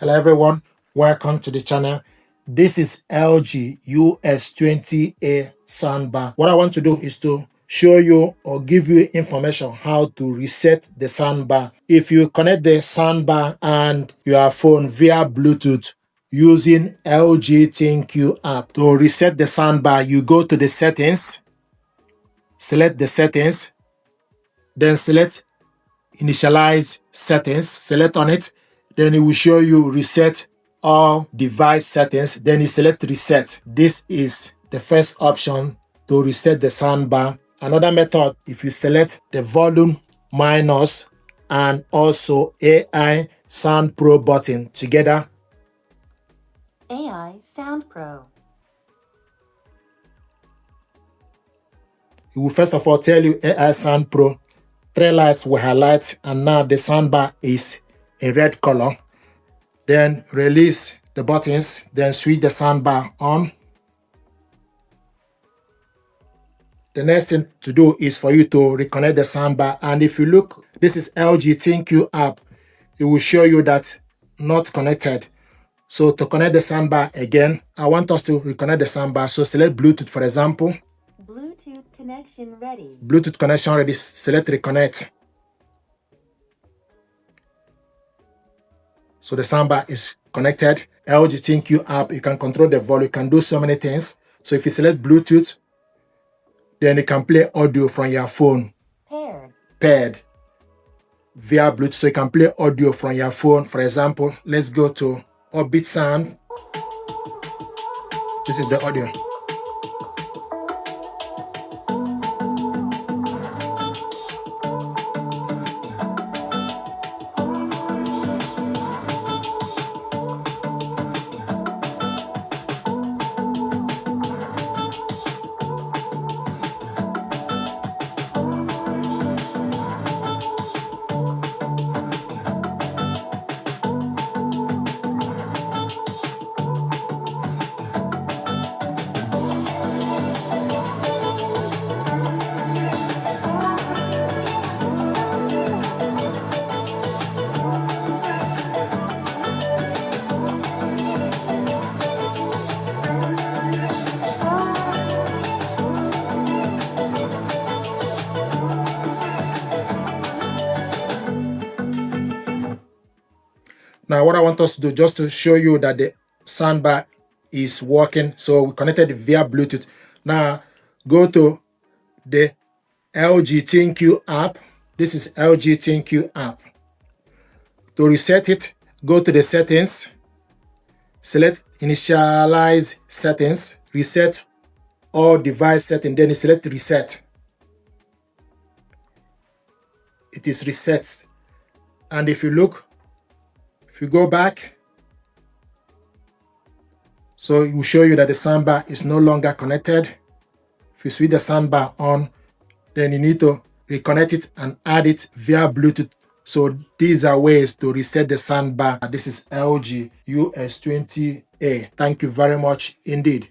Hello everyone, welcome to the channel. This is LG US20A Soundbar. What I want to do is to show you or give you information how to reset the soundbar. If you connect the soundbar and your phone via Bluetooth using LG ThinQ app, to reset the soundbar, you go to the settings, select the settings, then select initialize settings, select on it, then it will show you reset all device settings, then you select reset. This is the first option to reset the soundbar. Another method, if you select the volume minus and also AI Sound Pro button together. AI Sound Pro. It will first of all tell you AI Sound Pro. 3 lights will highlight, and now the soundbar is in red color. Then release the buttons, then switch the soundbar on. The next thing to do is for you to reconnect the soundbar, and if you look, this is LG ThinQ app. It will show you that not connected. So to connect the soundbar again, I want us to reconnect the soundbar. So select Bluetooth, for example. Bluetooth connection ready. Bluetooth connection ready. Select reconnect. So the soundbar is connected. LG ThinQ app, you can control the volume, you can do so many things. So if you select Bluetooth, then you can play audio from your phone. Paired via Bluetooth. So you can play audio from your phone. For example, let's go to Orbit Sound. This is the audio. Now what I want us to do, just to show you that the soundbar is working. So we connected via Bluetooth. Now go to the LG ThinQ app. This is LG ThinQ app. To reset it, go to the settings, select initialize settings, reset all device settings, then you select reset. It is reset. And if you look, if you go back, so it will show you that the soundbar is no longer connected. If you switch the soundbar on, then you need to reconnect it and add it via Bluetooth. So these are ways to reset the soundbar. This is LG US20A. Thank you very much indeed.